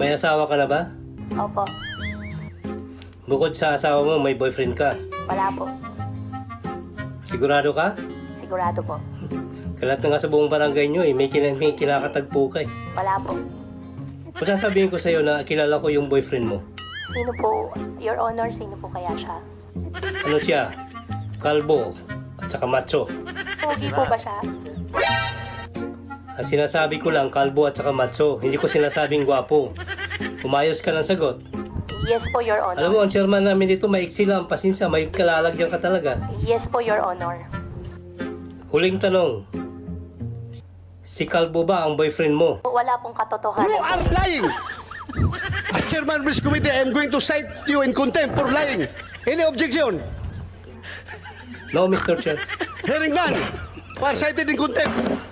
May asawa ka na ba? Opo. Bukod sa asawa mo, may boyfriend ka. Wala po. Sigurado ka? Sigurado po. Kalat na nga sa buong barangay nyo may kinakatagpo ka eh. Wala po. Kung sasabihin ko sa'yo na kilala ko yung boyfriend mo, Sino po, Your Honor, sino po kaya siya? ano siya? Kalbo at saka macho. Pogi po ba siya? Ang sinasabi ko lang, kalbo at saka macho. Hindi ko sinasabing gwapo. Umayos ka ng sagot. Yes po, Your Honor. Alam mo, ang chairman namin dito, maiksi lang ang pasensya. May kalalagyan ka talaga. Yes po, Your Honor. Huling tanong. Si Kalbo ba ang boyfriend mo? Wala pong katotohanan. You are lying! As chairman of this committee, I am going to cite you in contempt for lying. Any objection? No, Mr. Chair. Hearing none. You are cited in contempt.